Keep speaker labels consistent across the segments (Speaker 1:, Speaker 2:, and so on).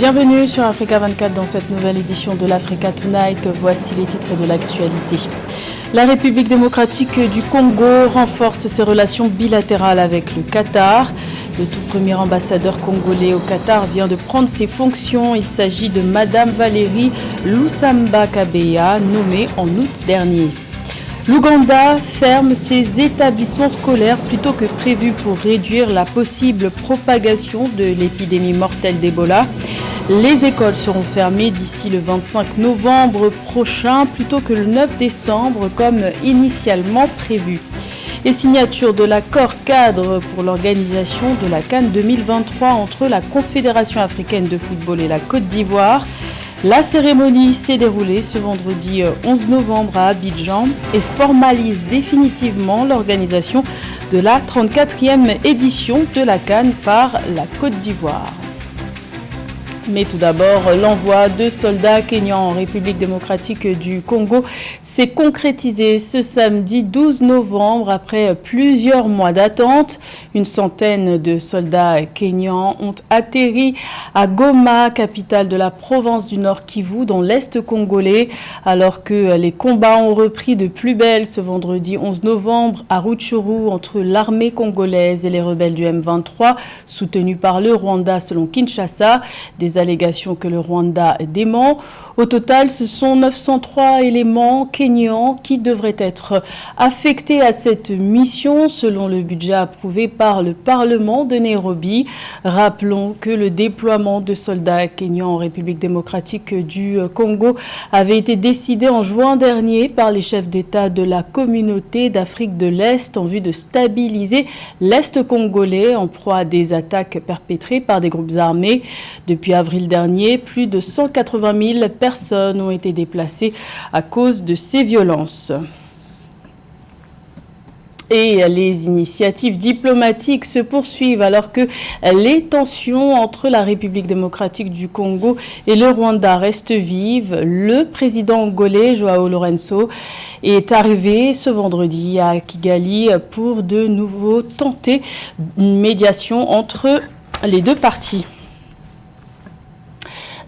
Speaker 1: Bienvenue sur Africa 24 dans cette nouvelle édition de l'Africa Tonight. Voici les titres de l'actualité. La République démocratique du Congo renforce ses relations bilatérales avec le Qatar. Le tout premier ambassadeur congolais au Qatar vient de prendre ses fonctions. Il s'agit de Madame Valérie Lusamba Kabeya, nommée en août dernier. L'Ouganda ferme ses établissements scolaires plutôt que prévu pour réduire la possible propagation de l'épidémie mortelle d'Ebola. Les écoles seront fermées d'ici le 25 novembre prochain plutôt que le 9 décembre comme initialement prévu. Et signature de l'accord cadre pour l'organisation de la CAN 2023 entre la Confédération africaine de football et la Côte d'Ivoire. La cérémonie s'est déroulée ce vendredi 11 novembre à Abidjan et formalise définitivement l'organisation de la 34e édition de la CAN par la Côte d'Ivoire. Mais tout d'abord, l'envoi de soldats kenyans en République démocratique du Congo s'est concrétisé ce samedi 12 novembre après plusieurs mois d'attente. Une centaine de soldats kenyans ont atterri à Goma, capitale de la province du Nord Kivu, dans l'Est congolais, alors que les combats ont repris de plus belle ce vendredi 11 novembre à Rutshuru entre l'armée congolaise et les rebelles du M23, soutenus par le Rwanda selon Kinshasa. Des allégations que le Rwanda dément. Au total, ce sont 903 éléments kenyans qui devraient être affectés à cette mission selon le budget approuvé par le Parlement de Nairobi. Rappelons que le déploiement de soldats kenyans en République démocratique du Congo avait été décidé en juin dernier par les chefs d'État de la communauté d'Afrique de l'Est en vue de stabiliser l'Est congolais en proie à des attaques perpétrées par des groupes armés. Depuis avril dernier, plus de 180 000 personnes ont été déplacées à cause de ces violences. Et les initiatives diplomatiques se poursuivent alors que les tensions entre la République démocratique du Congo et le Rwanda restent vives. Le président angolais João Lourenço est arrivé ce vendredi à Kigali pour de nouveau tenter une médiation entre les deux parties.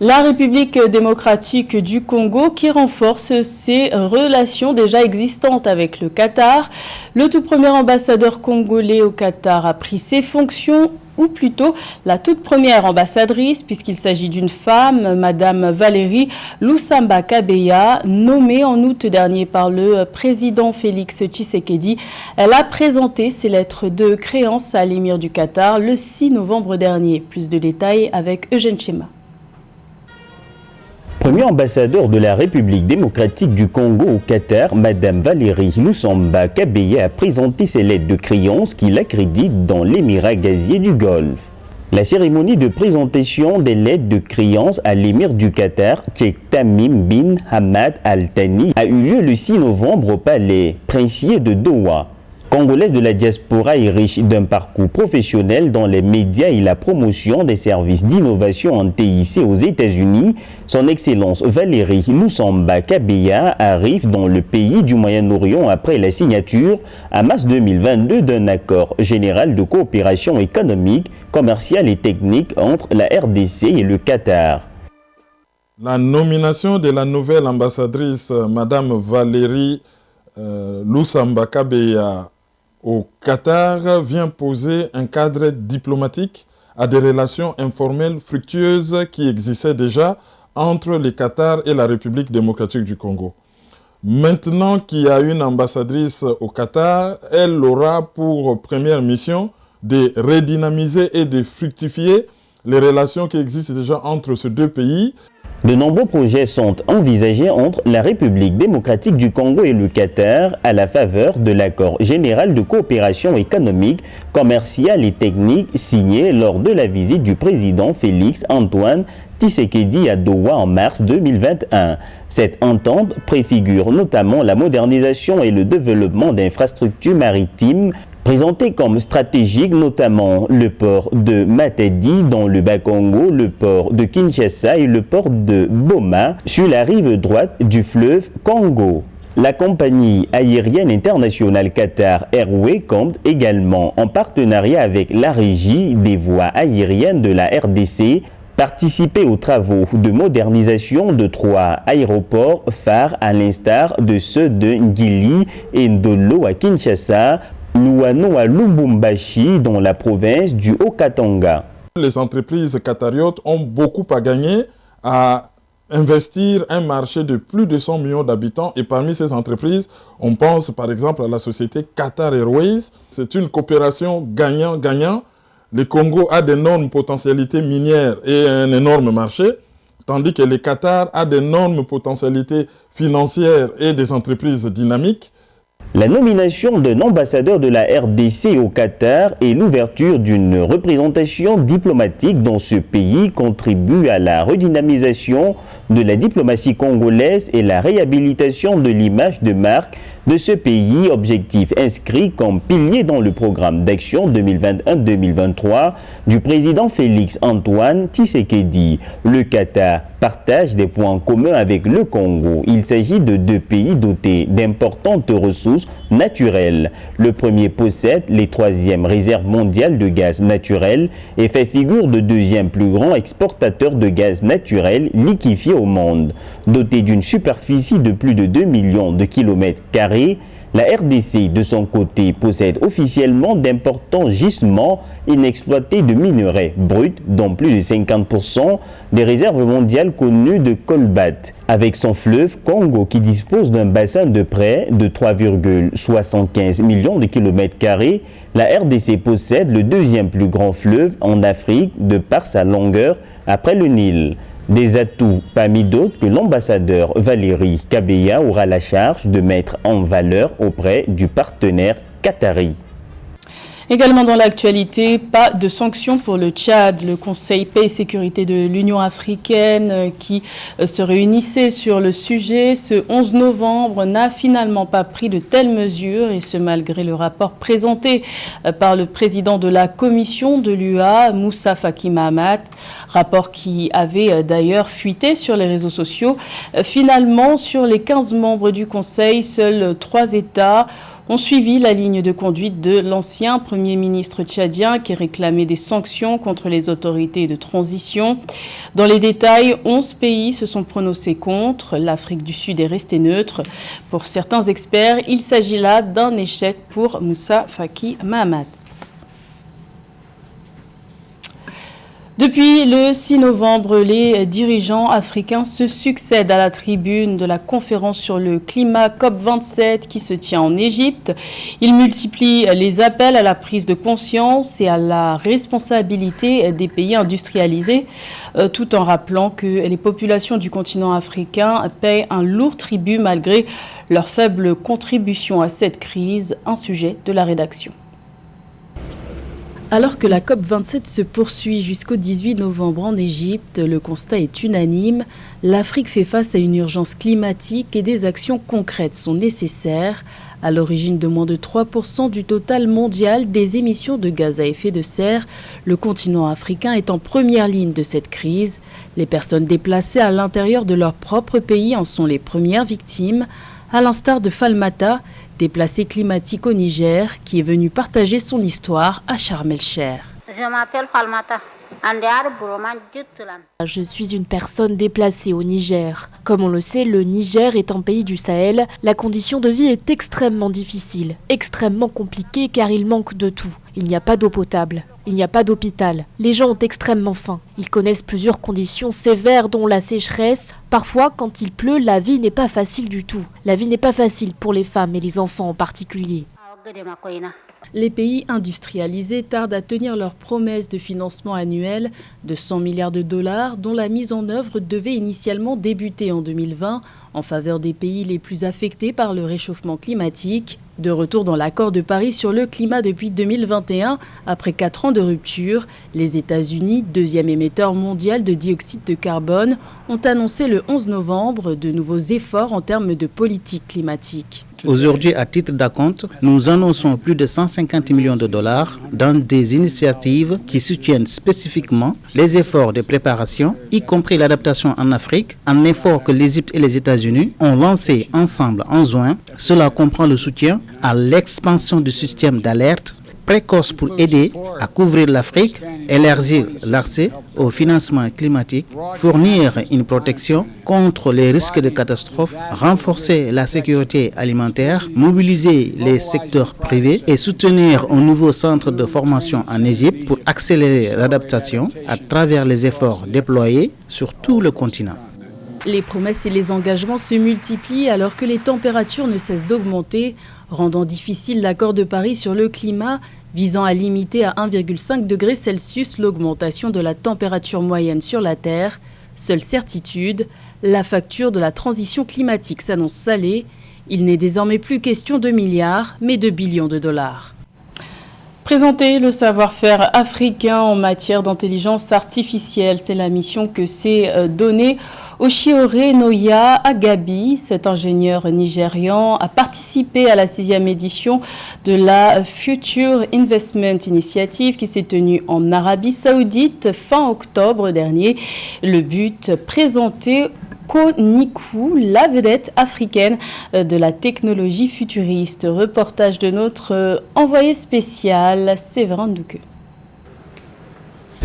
Speaker 1: La République démocratique du Congo qui renforce ses relations déjà existantes avec le Qatar. Le tout premier ambassadeur congolais au Qatar a pris ses fonctions, ou plutôt la toute première ambassadrice, puisqu'il s'agit d'une femme, Madame Valérie Lusamba Kabeya, nommée en août dernier par le président Félix Tshisekedi. Elle a présenté ses lettres de créance à l'émir du Qatar le 6 novembre dernier. Plus de détails avec Eugène Chema.
Speaker 2: Premier ambassadeur de la République démocratique du Congo au Qatar, Madame Valérie Lusamba Kabeya a présenté ses lettres de créance qui l'accréditent dans l'émirat gazier du Golfe. La cérémonie de présentation des lettres de créance à l'émir du Qatar, Cheikh Tamim bin Hamad Al Thani, a eu lieu le 6 novembre au palais princier de Doha. Congolaise de la diaspora et riche d'un parcours professionnel dans les médias et la promotion des services d'innovation en TIC aux États-Unis, son Excellence Valérie Lusamba Kabeya arrive dans le pays du Moyen-Orient après la signature en mars 2022 d'un accord général de coopération économique, commerciale et technique entre la RDC et le Qatar.
Speaker 3: La nomination de la nouvelle ambassadrice, Madame Valérie Lusamba Kabeya, au Qatar vient poser un cadre diplomatique à des relations informelles fructueuses qui existaient déjà entre le Qatar et la République démocratique du Congo. Maintenant qu'il y a une ambassadrice au Qatar, elle aura pour première mission de redynamiser et de fructifier les relations qui existent déjà entre ces deux pays.
Speaker 2: De nombreux projets sont envisagés entre la République démocratique du Congo et le Qatar à la faveur de l'accord général de coopération économique, commerciale et technique signé lors de la visite du président Félix Antoine Tshisekedi à Doha en mars 2021. Cette entente préfigure notamment la modernisation et le développement d'infrastructures maritimes présentés comme stratégiques, notamment le port de Matadi dans le Bas-Congo, le port de Kinshasa et le port de Boma sur la rive droite du fleuve Congo. La compagnie aérienne internationale Qatar Airways compte également en partenariat avec la régie des voies aériennes de la RDC participer aux travaux de modernisation de 3 aéroports phares à l'instar de ceux de Ngili et Ndolo à Kinshasa, Luano à Lubumbashi dans la province du Haut-Katanga.
Speaker 3: Les entreprises qatariotes ont beaucoup à gagner à investir un marché de plus de 100 millions d'habitants. Et parmi ces entreprises, on pense par exemple à la société Qatar Airways. C'est une coopération gagnant-gagnant. Le Congo a d'énormes potentialités minières et un énorme marché, tandis que le Qatar a d'énormes potentialités financières et des entreprises dynamiques.
Speaker 2: La nomination d'un ambassadeur de la RDC au Qatar et l'ouverture d'une représentation diplomatique dans ce pays contribuent à la redynamisation de la diplomatie congolaise et la réhabilitation de l'image de marque de ce pays, objectif inscrit comme pilier dans le programme d'action 2021-2023 du président Félix Antoine Tshisekedi. Le Qatar partage des points communs avec le Congo. Il s'agit de 2 pays dotés d'importantes ressources naturelles. Le premier possède les 3e réserves mondiales de gaz naturel et fait figure de 2e plus grand exportateur de gaz naturel liquéfié au monde. Doté d'une superficie de plus de 2 millions de kilomètres carrés, la RDC, de son côté, possède officiellement d'importants gisements inexploités de minerais bruts, dont plus de 50% des réserves mondiales connues de colbate. Avec son fleuve Congo qui dispose d'un bassin de près de 3,75 millions de kilomètres carrés, la RDC possède le 2e plus grand fleuve en Afrique de par sa longueur après le Nil. Des atouts parmi d'autres que l'ambassadeur Valérie Kabeya aura la charge de mettre en valeur auprès du partenaire qatari.
Speaker 1: Également dans l'actualité, pas de sanctions pour le Tchad. Le Conseil paix et sécurité de l'Union africaine qui se réunissait sur le sujet ce 11 novembre n'a finalement pas pris de telles mesures, et ce malgré le rapport présenté par le président de la commission de l'UA, Moussa Faki Mahamat, rapport qui avait d'ailleurs fuité sur les réseaux sociaux. Finalement, sur les 15 membres du Conseil, seuls 3 États ont suivi la ligne de conduite de l'ancien Premier ministre tchadien qui réclamait des sanctions contre les autorités de transition. Dans les détails, 11 pays se sont prononcés contre. L'Afrique du Sud est restée neutre. Pour certains experts, il s'agit là d'un échec pour Moussa Faki Mahamat. Depuis le 6 novembre, les dirigeants africains se succèdent à la tribune de la conférence sur le climat COP27 qui se tient en Égypte. Ils multiplient les appels à la prise de conscience et à la responsabilité des pays industrialisés, tout en rappelant que les populations du continent africain paient un lourd tribut malgré leur faible contribution à cette crise. Un sujet de la rédaction. Alors que la COP27 se poursuit jusqu'au 18 novembre en Égypte, le constat est unanime. L'Afrique fait face à une urgence climatique et des actions concrètes sont nécessaires. À l'origine de moins de 3% du total mondial des émissions de gaz à effet de serre, le continent africain est en première ligne de cette crise. Les personnes déplacées à l'intérieur de leur propre pays en sont les premières victimes, à l'instar de Falmata, déplacé climatique au Niger, qui est venu partager son histoire à Sharm el-Sheikh.
Speaker 4: Je m'appelle Falmata.
Speaker 5: Je suis une personne déplacée au Niger. Comme on le sait, le Niger est un pays du Sahel. La condition de vie est extrêmement difficile, extrêmement compliquée car il manque de tout. Il n'y a pas d'eau potable, il n'y a pas d'hôpital. Les gens ont extrêmement faim. Ils connaissent plusieurs conditions sévères dont la sécheresse. Parfois, quand il pleut, la vie n'est pas facile du tout. La vie n'est pas facile pour les femmes et les enfants en particulier.
Speaker 1: Les pays industrialisés tardent à tenir leurs promesses de financement annuel de 100 milliards de dollars dont la mise en œuvre devait initialement débuter en 2020 en faveur des pays les plus affectés par le réchauffement climatique. De retour dans l'accord de Paris sur le climat depuis 2021, après 4 ans de rupture, les États-Unis, deuxième émetteur mondial de dioxyde de carbone, ont annoncé le 11 novembre de nouveaux efforts en termes de politique climatique.
Speaker 6: Aujourd'hui, à titre d'acompte, nous annonçons plus de 150 millions de dollars dans des initiatives qui soutiennent spécifiquement les efforts de préparation, y compris l'adaptation en Afrique, un effort que l'Égypte et les États-Unis ont lancé ensemble en juin. Cela comprend le soutien à l'expansion du système d'alerte précoce pour aider à couvrir l'Afrique, élargir l'accès au financement climatique, fournir une protection contre les risques de catastrophes, renforcer la sécurité alimentaire, mobiliser les secteurs privés et soutenir un nouveau centre de formation en Égypte pour accélérer l'adaptation à travers les efforts déployés sur tout le continent.
Speaker 1: Les promesses et les engagements se multiplient alors que les températures ne cessent d'augmenter, rendant difficile l'accord de Paris sur le climat, visant à limiter à 1,5 degré Celsius l'augmentation de la température moyenne sur la Terre. Seule certitude, la facture de la transition climatique s'annonce salée. Il n'est désormais plus question de milliards, mais de billions de dollars. Présenter le savoir-faire africain en matière d'intelligence artificielle, c'est la mission que s'est donnée Oshiore Noya Agabi. Cet ingénieur nigérian a participé à la 6e édition de la Future Investment Initiative qui s'est tenue en Arabie Saoudite fin octobre dernier. Le but, présenter Koniku, la vedette africaine de la technologie futuriste. Reportage de notre envoyé spécial, Séverin Douqueux.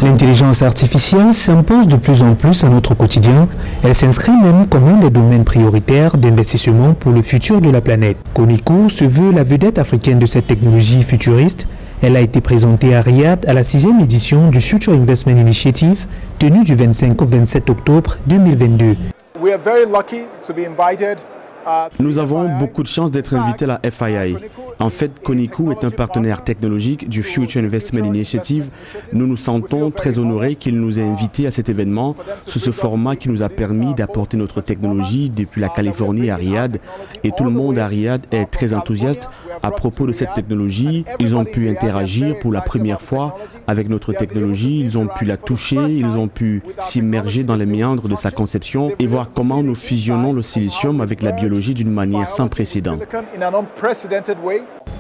Speaker 4: L'intelligence artificielle s'impose de plus en plus à notre quotidien. Elle s'inscrit même comme un des domaines prioritaires d'investissement pour le futur de la planète. Koniku se veut la vedette africaine de cette technologie futuriste. Elle a été présentée à Riyad à la 6e édition du Future Investment Initiative, tenue du 25 au 27 octobre 2022.
Speaker 7: Nous avons beaucoup de chance d'être invités à la FII. En fait, Koniku est un partenaire technologique du Future Investment Initiative. Nous nous sentons très honorés qu'il nous ait invités à cet événement sous ce format qui nous a permis d'apporter notre technologie depuis la Californie à Riyad. Et tout le monde à Riyad est très enthousiaste à propos de cette technologie. Ils ont pu interagir pour la première fois avec notre technologie. Ils ont pu la toucher, ils ont pu s'immerger dans les méandres de sa conception et voir comment nous fusionnons le silicium avec la biologie d'une manière sans précédent.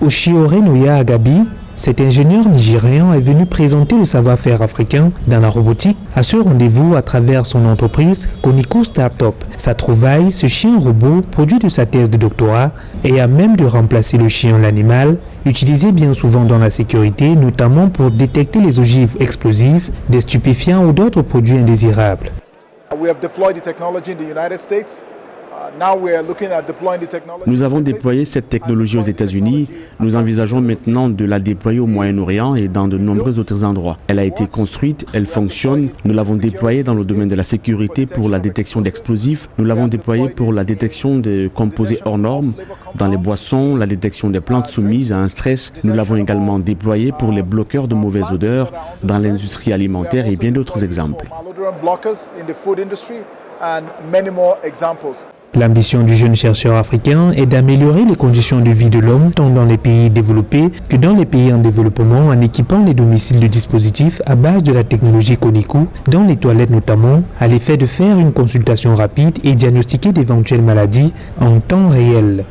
Speaker 4: Oshiore Noya Agabi, cet ingénieur nigérian est venu présenter le savoir-faire africain dans la robotique à ce rendez-vous à travers son entreprise Koniku Startup. Sa trouvaille, ce chien robot produit de sa thèse de doctorat et à même de remplacer le chien l'animal, utilisé bien souvent dans la sécurité, notamment pour détecter les ogives explosives, des stupéfiants ou d'autres produits indésirables.
Speaker 7: Nous avons déployé cette technologie aux États-Unis. Nous envisageons maintenant de la déployer au Moyen-Orient et dans de nombreux autres endroits. Elle a été construite, elle fonctionne. Nous l'avons déployée dans le domaine de la sécurité pour la détection d'explosifs. Nous l'avons déployée pour la détection de composés hors normes dans les boissons, la détection des plantes soumises à un stress. Nous l'avons également déployée pour les bloqueurs de mauvaise odeur dans l'industrie alimentaire et bien d'autres exemples.
Speaker 4: L'ambition du jeune chercheur africain est d'améliorer les conditions de vie de l'homme tant dans les pays développés que dans les pays en développement en équipant les domiciles de dispositifs à base de la technologie Koniku, dans les toilettes notamment, à l'effet de faire une consultation rapide et diagnostiquer d'éventuelles maladies en temps réel.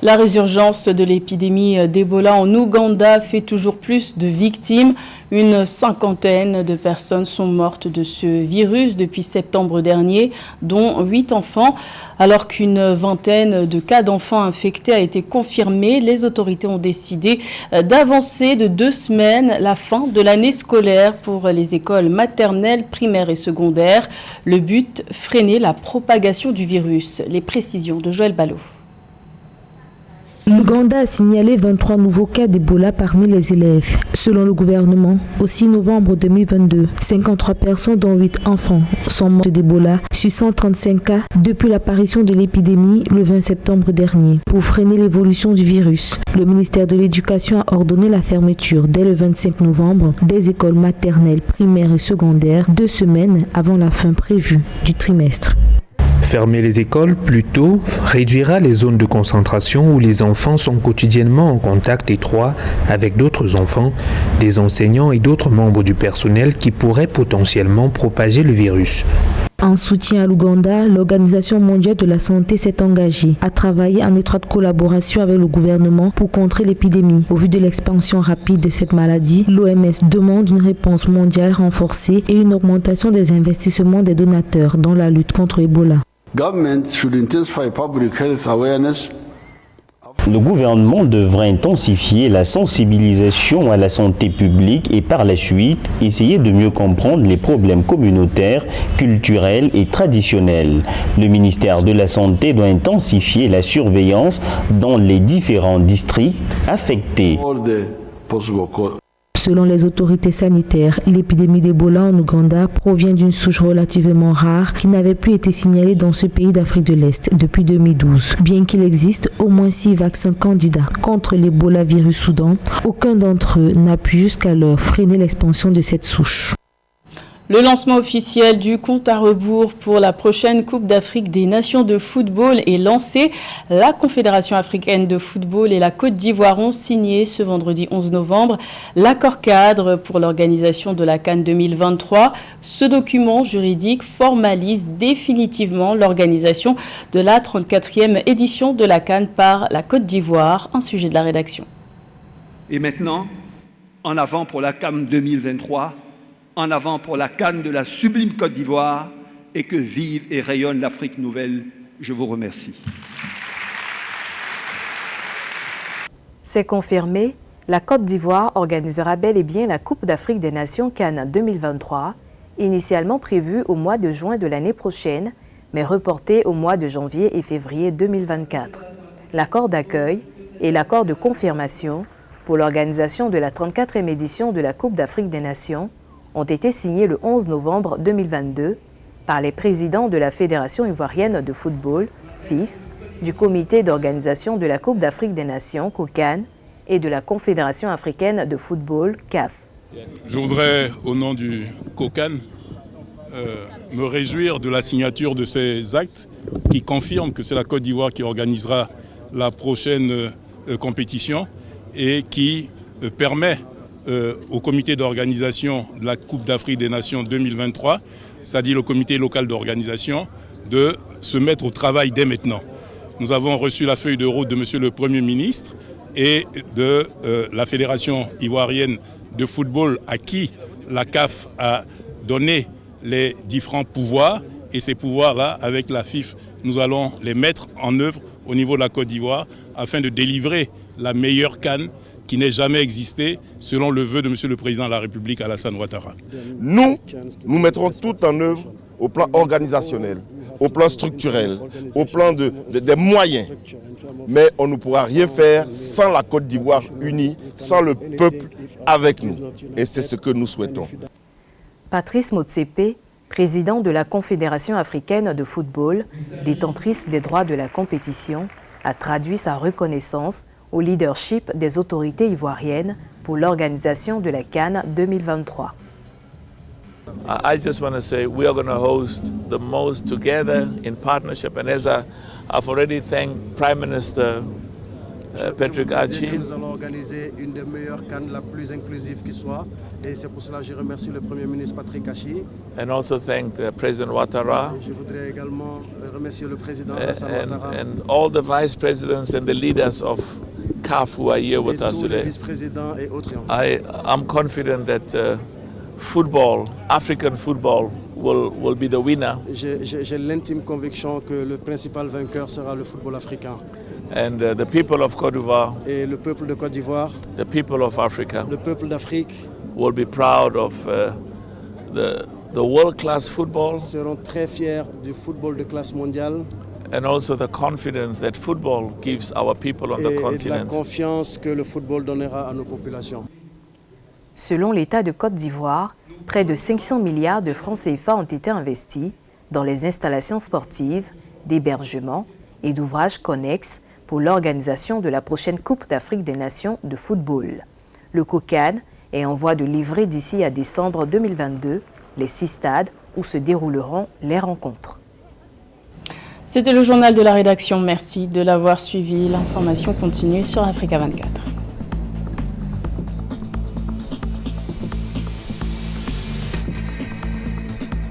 Speaker 1: La résurgence de l'épidémie d'Ebola en Ouganda fait toujours plus de victimes. Une 50aine de personnes sont mortes de ce virus depuis septembre dernier, dont 8 enfants. Alors qu'une vingtaine de cas d'enfants infectés a été confirmée, les autorités ont décidé d'avancer de 2 semaines la fin de l'année scolaire pour les écoles maternelles, primaires et secondaires. Le but, freiner la propagation du virus. Les précisions de Joël Ballot.
Speaker 8: L'Ouganda a signalé 23 nouveaux cas d'Ebola parmi les élèves. Selon le gouvernement, au 6 novembre 2022, 53 personnes dont 8 enfants sont mortes d'Ebola sur 135 cas depuis l'apparition de l'épidémie le 20 septembre dernier. Pour freiner l'évolution du virus, le ministère de l'Éducation a ordonné la fermeture dès le 25 novembre des écoles maternelles, primaires et secondaires 2 semaines avant la fin prévue du trimestre.
Speaker 4: Fermer les écoles plus tôt réduira les zones de concentration où les enfants sont quotidiennement en contact étroit avec d'autres enfants, des enseignants et d'autres membres du personnel qui pourraient potentiellement propager le virus.
Speaker 8: En soutien à l'Ouganda, l'Organisation mondiale de la santé s'est engagée à travailler en étroite collaboration avec le gouvernement pour contrer l'épidémie. Au vu de l'expansion rapide de cette maladie, l'OMS demande une réponse mondiale renforcée et une augmentation des investissements des donateurs dans la lutte contre Ebola.
Speaker 2: Le gouvernement devrait intensifier la sensibilisation à la santé publique et par la suite essayer de mieux comprendre les problèmes communautaires, culturels et traditionnels. Le ministère de la Santé doit intensifier la surveillance dans les différents districts affectés.
Speaker 8: Selon les autorités sanitaires, l'épidémie d'Ebola en Ouganda provient d'une souche relativement rare qui n'avait plus été signalée dans ce pays d'Afrique de l'Est depuis 2012. Bien qu'il existe au moins 6 vaccins candidats contre l'Ebola virus Soudan, aucun d'entre eux n'a pu jusqu'alors freiner l'expansion de cette souche.
Speaker 1: Le lancement officiel du compte à rebours pour la prochaine Coupe d'Afrique des Nations de football est lancé. La Confédération africaine de football et la Côte d'Ivoire ont signé ce vendredi 11 novembre l'accord cadre pour l'organisation de la CAN 2023. Ce document juridique formalise définitivement l'organisation de la 34e édition de la CAN par la Côte d'Ivoire. Un sujet de la rédaction.
Speaker 9: Et maintenant, en avant pour la CAN 2023. En avant pour la CAN de la sublime Côte d'Ivoire et que vive et rayonne l'Afrique nouvelle. Je vous remercie.
Speaker 10: C'est confirmé, la Côte d'Ivoire organisera bel et bien la Coupe d'Afrique des Nations CAN 2023, initialement prévue au mois de juin de l'année prochaine, mais reportée au mois de janvier et février 2024. L'accord d'accueil et l'accord de confirmation pour l'organisation de la 34e édition de la Coupe d'Afrique des Nations ont été signés le 11 novembre 2022 par les présidents de la Fédération ivoirienne de football, FIF, du Comité d'organisation de la Coupe d'Afrique des Nations, COCAN, et de la Confédération africaine de football, CAF.
Speaker 11: Je voudrais, au nom du COCAN, me réjouir de la signature de ces actes qui confirment que c'est la Côte d'Ivoire qui organisera la prochaine compétition et qui permet au comité d'organisation de la Coupe d'Afrique des Nations 2023, c'est-à-dire le comité local d'organisation, de se mettre au travail dès maintenant. Nous avons reçu la feuille de route de Monsieur le Premier ministre et de la Fédération ivoirienne de football à qui la CAF a donné les différents pouvoirs. Et ces pouvoirs-là, avec la FIF, nous allons les mettre en œuvre au niveau de la Côte d'Ivoire afin de délivrer la meilleure CAN qui n'ait jamais existé, selon le vœu de Monsieur le Président de la République, Alassane Ouattara.
Speaker 12: Nous mettrons tout en œuvre au plan organisationnel, au plan structurel, au plan des moyens. Mais on ne pourra rien faire sans la Côte d'Ivoire unie, sans le peuple avec nous. Et c'est ce que nous souhaitons.
Speaker 10: Patrice Motsepe, président de la Confédération africaine de football, détentrice des droits de la compétition, a traduit sa reconnaissance au leadership des autorités ivoiriennes pour l'organisation de la CAN 2023.
Speaker 13: I just want to say we are going to host the most together in partnership, and as I've already thanked Prime Minister Patrick Achi.
Speaker 14: Nous allons organiser une des meilleures CAN, la plus inclusive qui soit, et c'est pour cela que je remercie le Premier ministre Patrick Achi.
Speaker 13: And also thank President Ouattara.
Speaker 14: Je voudrais également remercier le président Alassane Ouattara.
Speaker 13: And all the vice presidents and the leaders of CAF who are here with us today. I'm confident that football, African football, will be the winner.
Speaker 14: J'ai l'intime conviction que le principal vainqueur sera le football africain.
Speaker 13: And the people of Côte d'Ivoire,
Speaker 14: et le peuple de Côte d'Ivoire,
Speaker 13: the people of Africa,
Speaker 14: le peuple d'Afrique,
Speaker 13: will be proud of the world-class football.
Speaker 14: Seront très fiers du football de classe mondiale.
Speaker 13: And also the confidence that football gives our people on the continent.
Speaker 14: Et la confiance que le football donnera à nos populations.
Speaker 10: Selon l'État de Côte d'Ivoire, près de 500 milliards de francs CFA ont été investis dans les installations sportives, d'hébergement et d'ouvrages connexes pour l'organisation de la prochaine Coupe d'Afrique des Nations de football. Le COCAN est en voie de livrer d'ici à décembre 2022 les 6 stades où se dérouleront les rencontres.
Speaker 1: C'était le journal de la rédaction. Merci de l'avoir suivi. L'information continue sur Africa 24.